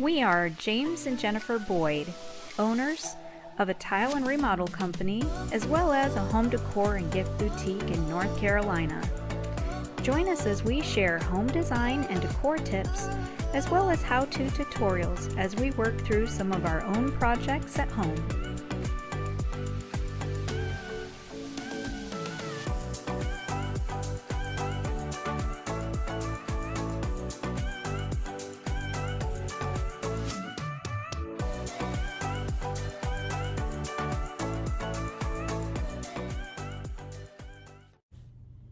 We are James and Jennifer Boyd, owners of a tile and remodel company, as well as a home decor and gift boutique in North Carolina. Join us as we share home design and decor tips, as well as how-to tutorials as we work through some of our own projects at home.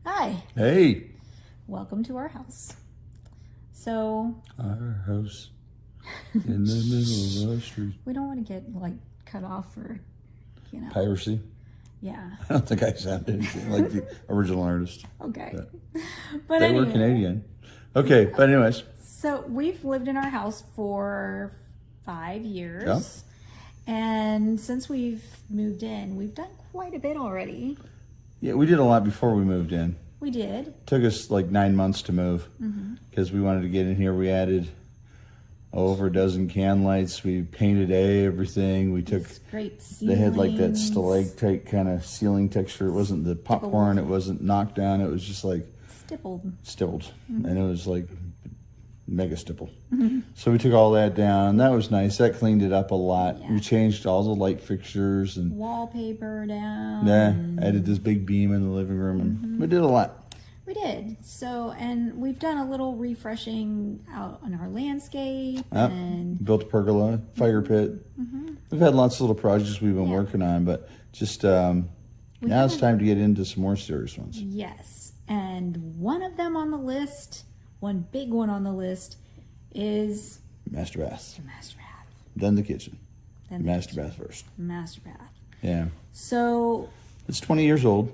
Hi. Hey. Welcome to our house. So, Our house in the middle of the street. we don't want to get cut off for, Piracy? Yeah. I don't think I sound anything like the original artist. Okay. But they anyway, were Canadian. Okay, but anyways. So we've lived in our house for 5 years. Yeah. And since we've moved in, we've done quite a bit already. Yeah, we did a lot before we moved in. We did. Took us like 9 months to move because we wanted to get in here. We added over a dozen can lights. We painted everything. We took, Great they had like that ceilings. stalactite kind of ceiling texture. It wasn't the popcorn. It wasn't knocked down. It was just like stippled. And it was like mega stipple. So we took all that down. That was nice. That cleaned it up a lot. Yeah. We changed all the light fixtures and Wallpaper down. yeah, added this big beam in the living room, and we did a lot. We did. So, and we've done a little refreshing out on our landscape. Yep. And Built a pergola, fire pit. We've had lots of little projects we've been working on, but just now it's time to get into some more serious ones. yes. And one of them on the list, one big one on the list, is Master bath, the master bath. then the kitchen. Then the Master bath first. master bath. Yeah, So, it's 20 years old.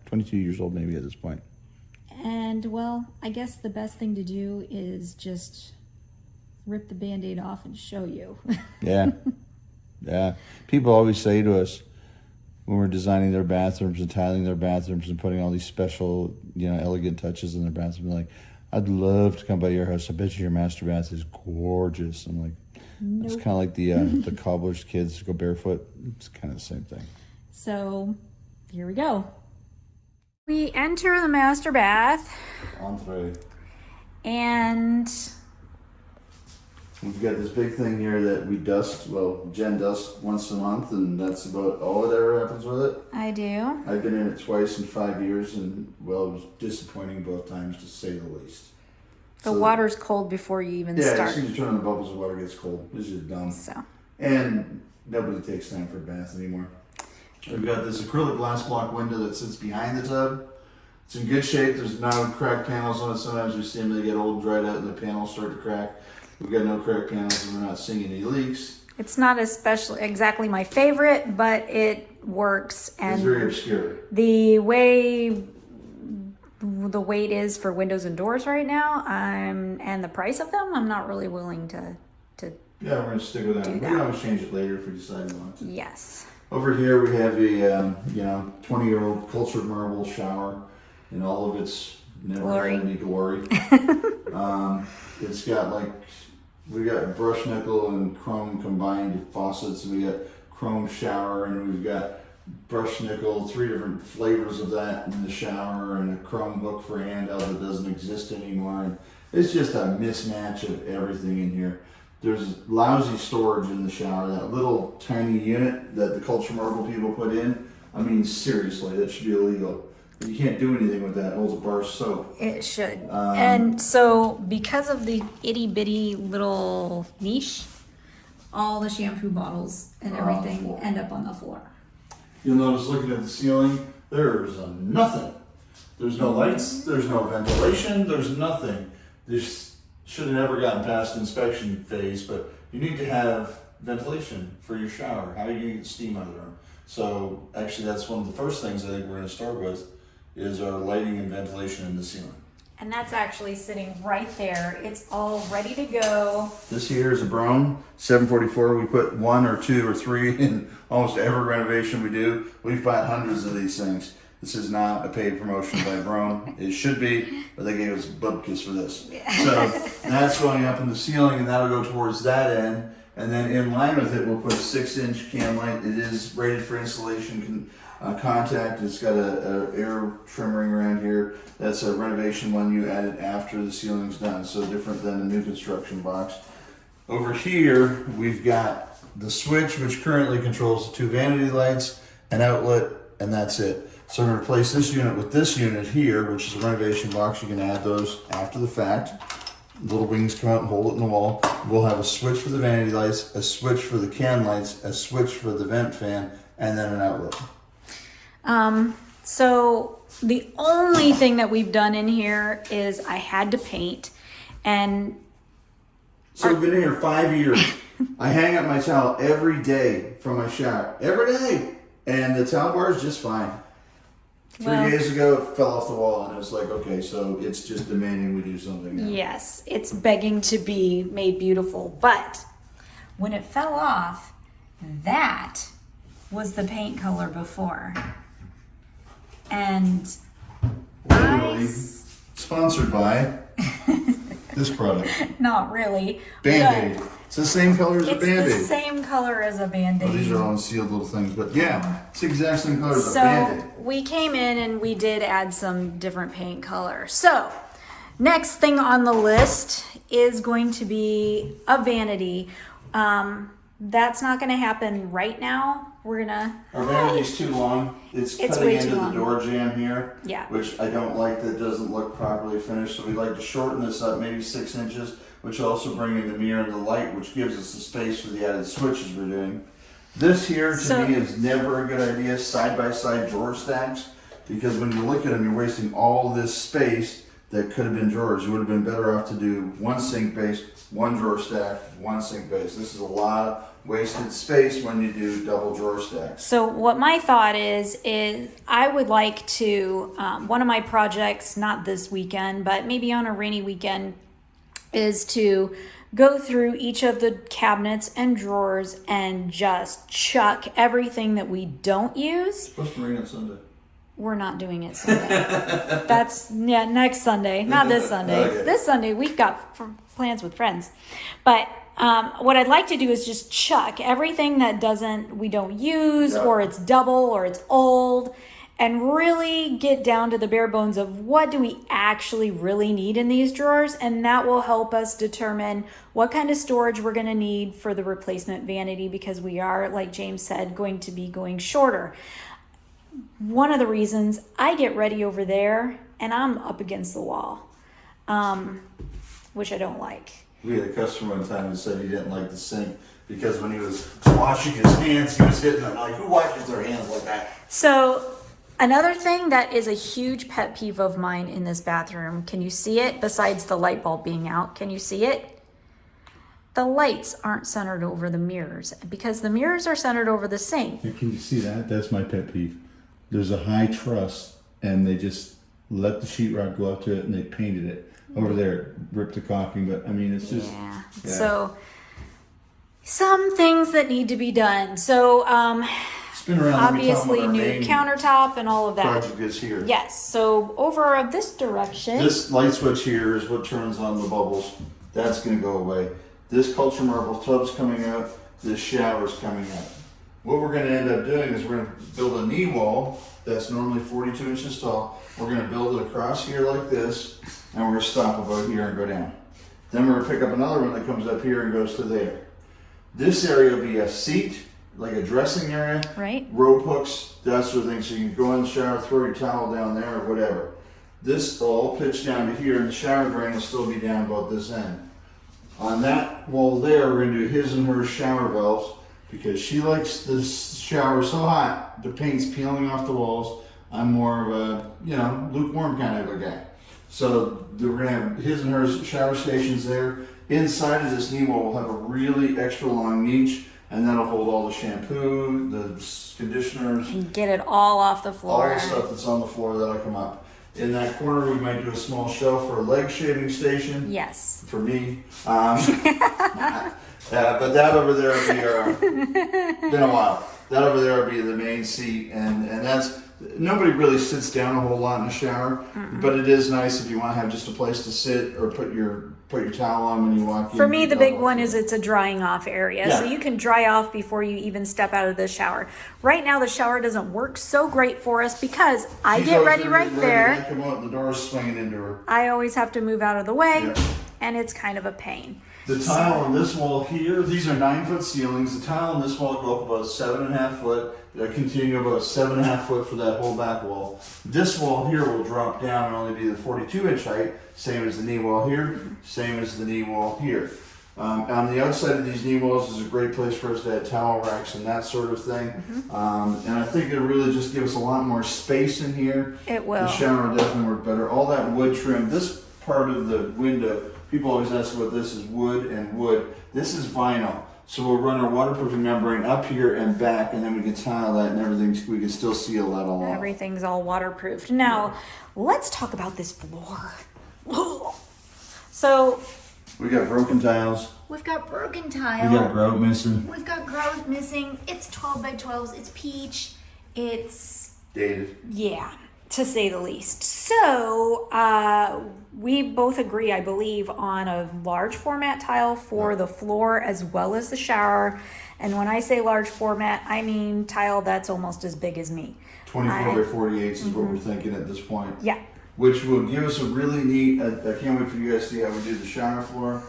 22 years old maybe at this point. and well, I guess the best thing to do is just rip the Band-Aid off and show you. Yeah, yeah. People always say to us when we're designing their bathrooms and tiling their bathrooms and putting all these special, elegant touches in their bathroom, like, I'd love to come by your house. I bet you your master bath is gorgeous. I'm like, it's kind of like the cobbler's kids go barefoot. It's kind of the same thing. So, here we go. We enter the master bath, Entree. and We've got this big thing here that we dust. Well, Jen dusts once a month, and that's about all that ever happens with it. I do. I've been in it twice in 5 years, and well, it was disappointing both times, to say the least. The water's cold before you even Yeah, start. as soon as you turn on the bubbles, the water gets cold. It's just dumb. So, And nobody takes time for a bath anymore. We've got this acrylic glass block window that sits behind the tub. It's in good shape. There's no cracked panels on it. Sometimes we see them, they get old and dried out, and the panels start to crack. We've got no cracked panels, and we're not seeing any leaks. it's not exactly my favorite, but it works. And It's very obscure. the way the weight is for windows and doors right now, and the price of them, I'm not really willing to Yeah, we're gonna stick with that. Do We that. can always change it later if we decide we want to. yes. Over here we have a 20-year-old cultured marble shower in all of its never Glory. had any glory. It's got we got brush nickel and chrome combined faucets. We got chrome shower, and we've got brush nickel, 3 different flavors of that in the shower, and a chrome hook for a handout that doesn't exist anymore. And it's just a mismatch of everything in here. There's lousy storage in the shower. That little tiny unit that the culture marble people put in, I mean, seriously, that should be illegal. You can't do anything with that. It holds a bar of soap. It should. And so, because of the itty bitty little niche, all the shampoo bottles and Are on the everything floor. end up on the floor. You'll notice looking at the ceiling, there's nothing. There's no lights, there's no ventilation, there's nothing. This should have never gotten past inspection phase, but you need to have ventilation for your shower. How are you going to get steam out of the room? So actually that's one of the first things I think we're going to start with is our lighting and ventilation in the ceiling. And that's actually sitting right there. It's all ready to go. This here is a Brown 744. We put 1 or 2 or 3 in almost every renovation we do. We've bought hundreds of these things. This is not a paid promotion by Brome. It should be, but they gave us bupkis for this. So that's going up in the ceiling, and that'll go towards that end. And then in line with it, we'll put a 6-inch can light. It is rated for insulation contact. It's got a air trimming around here. That's a renovation one you added after the ceiling's done, so different than a new construction box. Over here, we've got the switch, which currently controls the 2 vanity lights, an outlet, and that's it. So I'm going to replace this unit with this unit here, which is a renovation box. You can add those after the fact. Little wings come out and hold it in the wall. We'll have a switch for the vanity lights, a switch for the can lights, a switch for the vent fan, and then an outlet. So the only thing that we've done in here is I had to paint, and so we've been in here 5 years. I hang up my towel every day from my shower. Every day. And the towel bar is just fine. 3 days ago, it fell off the wall, and it was like, okay, so it's just demanding we do something now. Yes, it's begging to be made beautiful. But when it fell off, that was the paint color before. And Literally sponsored by this product. Not really. Band-Aid. It's the same color as a Band-Aid. It's the same color as a Band-Aid. Oh, these are all unsealed little things, but yeah, it's the exact same color as a Band-Aid. So we came in and we did add some different paint color. So next thing on the list is going to be a vanity. That's not going to happen right now. We're gonna. Our vanity's too long. It's cutting way into too the long. door jamb here, Yeah. which I don't like. That doesn't look properly finished. So we'd like to shorten this up, maybe 6 inches, which will also bring in the mirror and the light, which gives us the space for the added switches we're doing. This here to me is never a good idea. Side by side drawer stacks, because when you look at them, you're wasting all this space that could have been drawers. You would have been better off to do 1 sink base, 1 drawer stack, 1 sink base. This is a lot of wasted space when you do double drawer stacks. So what my thought is I would like to, one of my projects, not this weekend, but maybe on a rainy weekend, is to go through each of the cabinets and drawers and just chuck everything that we don't use. It's supposed to rain on Sunday. We're not doing it Sunday. That's next Sunday, not this Sunday. Okay. This Sunday we've got plans with friends. But what I'd like to do is just chuck everything that we don't use, or it's double or it's old, and really get down to the bare bones of what do we actually really need in these drawers, and that will help us determine what kind of storage we're going to need for the replacement vanity, because we are, like James said, going to be going shorter. One of the reasons I get ready over there and I'm up against the wall, which I don't like. We had a customer one time who said he didn't like the sink because when he was washing his hands, he was hitting them. Like, who washes their hands like that? So another thing that is a huge pet peeve of mine in this bathroom, can you see it? Besides the light bulb being out, can you see it? The lights aren't centered over the mirrors, because the mirrors are centered over the sink. Can you see that? That's my pet peeve. There's a high truss, and they just let the sheetrock go up to it, and they painted it. Over there, ripped the caulking, but I mean, it's just... Yeah. So some things that need to be done. So Spin around. obviously new countertop and all of that. Project is here. Yes. So over this direction. This light switch here is what turns on the bubbles. That's going to go away. This culture marble tub's coming out. This shower's coming out. What we're going to end up doing is we're going to build a knee wall that's normally 42 inches tall. We're going to build it across here like this, and we're going to stop about here and go down. Then we're going to pick up another one that comes up here and goes to there. This area will be a seat, like a dressing area. Right. Rope hooks, that sort of thing. So you can go in the shower, throw your towel down there or whatever. This will all pitch down to here, and the shower drain will still be down about this end. On that wall there, we're going to do his and her shower valves, because she likes this shower so hot, the paint's peeling off the walls. I'm more of a, lukewarm kind of a guy. So we're going to have his and her shower stations there. Inside of this knee wall, we'll have a really extra long niche, and that'll hold all the shampoo, the conditioners, Get it all off the floor. all the stuff that's on the floor that'll come up. In that corner, we might do a small shelf for a leg shaving station. Yes. For me. But that over there will be been a while. that over there will be the main seat, and that's, nobody really sits down a whole lot in the shower, but it is nice if you want to have just a place to sit or put your towel on when you walk in. For me, the big one is it's a drying off area. So Yeah. you can dry off before you even step out of the shower. Right now, the shower doesn't work so great for us because I She's get always ready gonna right get ready, there. and come out, the door's swinging into her. I always have to move out of the way, Yeah. and it's kind of a pain. The tile on this wall here, these are 9-foot ceilings. The tile on this wall go up about 7.5 foot. They continue about 7.5 foot for that whole back wall. This wall here will drop down and only be the 42-inch height, same as the knee wall here, same as the knee wall here. On the outside of these knee walls is a great place for us to add towel racks and that sort of thing. And I think it really just gives us a lot more space in here. It will. The shower will definitely work better. All that wood trim, this part of the window, people always ask about this is wood and wood. This is vinyl. So we'll run our waterproofing membrane up here and back, and then we can tile that and everything. We can still seal that all off. Everything's all waterproofed. Now, let's talk about this floor. So, We got broken tiles. we've got broken We tile. got grout missing. We've got grout missing. It's 12 by 12s. It's peach. It's, Dated. yeah, to say the least. So, we both agree, I believe, on a large format tile for the floor as well as the shower. And when I say large format, I mean tile that's almost as big as me. 24 by 48 is what we're thinking at this point. Yeah. Which will give us a really neat, I can't wait for you guys to see how we do the shower floor.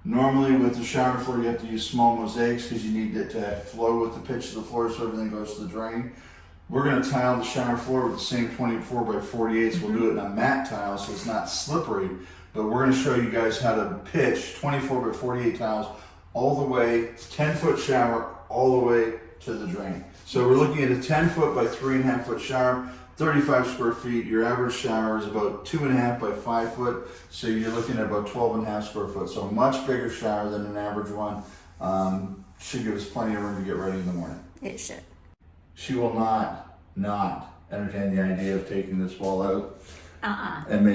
Normally with the shower floor, you have to use small mosaics because you need it to flow with the pitch of the floor so everything goes to the drain. We're going to tile the shower floor with the same 24 by 48s. We'll do it in a matte tile so it's not slippery. But we're going to show you guys how to pitch 24 by 48 tiles all the way, 10-foot shower, all the way to the drain. So we're looking at a 10-foot by 3.5-foot shower, 35 square feet. Your average shower is about 2.5 by 5 foot. So you're looking at about 12.5 square foot. So a much bigger shower than an average one. Should give us plenty of room to get ready in the morning. It should. She will not entertain the idea of taking this wall out Uh-uh. and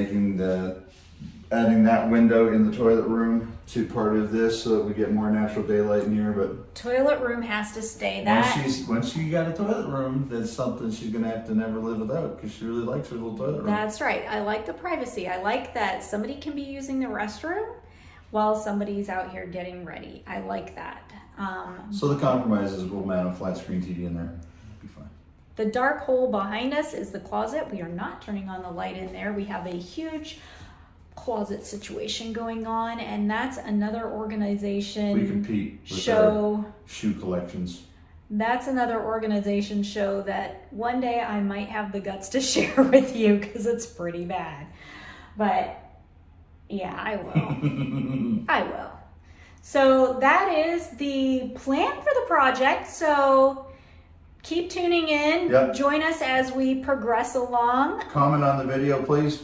adding that window in the toilet room to part of this so that we get more natural daylight in here. But Toilet room has to stay. That once she got a toilet room, that's something she's gonna have to never live without because she really likes her little toilet room. That's right. I like the privacy. I like that somebody can be using the restroom while somebody's out here getting ready. I like that. So the compromise is we'll mount a flat screen TV in there. Be fine. The dark hole behind us is the closet. We are not turning on the light in there. We have a huge closet situation going on, and that's another organization We compete with show. our shoe collections. That's another organization show that one day I might have the guts to share with you because it's pretty bad. But yeah, I will. I will. So that is the plan for the project. So keep tuning in. Yep. Join us as we progress along. Comment on the video, please.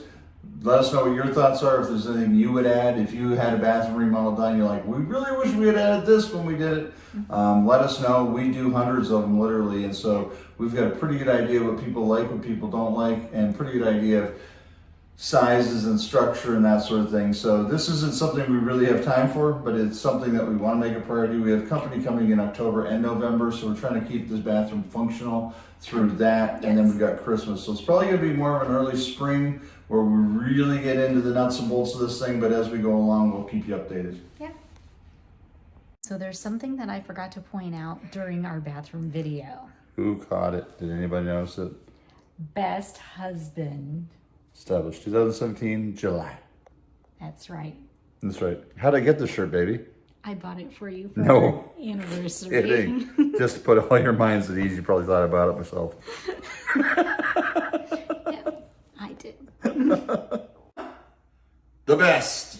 Let us know what your thoughts are. If there's anything you would add, if you had a bathroom remodel done, you're like, we really wish we had added this when we did it. Let us know. We do hundreds of them literally, and so we've got a pretty good idea what people like, what people don't like, and pretty good idea of sizes and structure and that sort of thing. So this isn't something we really have time for, but it's something that we want to make a priority. We have company coming in October and November, so we're trying to keep this bathroom functional through that. And then we've got Christmas. So it's probably going to be more of an early spring where we really get into the nuts and bolts of this thing, but as we go along, we'll keep you updated. Yeah. So there's something that I forgot to point out during our bathroom video. Who caught it? Did anybody notice it? Best husband. Established 2017, July. That's right. That's right. How'd I get this shirt, baby? I bought it for you for No. our anniversary. Kidding. Just to put all your minds at ease, you probably thought about it myself. Yeah, I did. The best.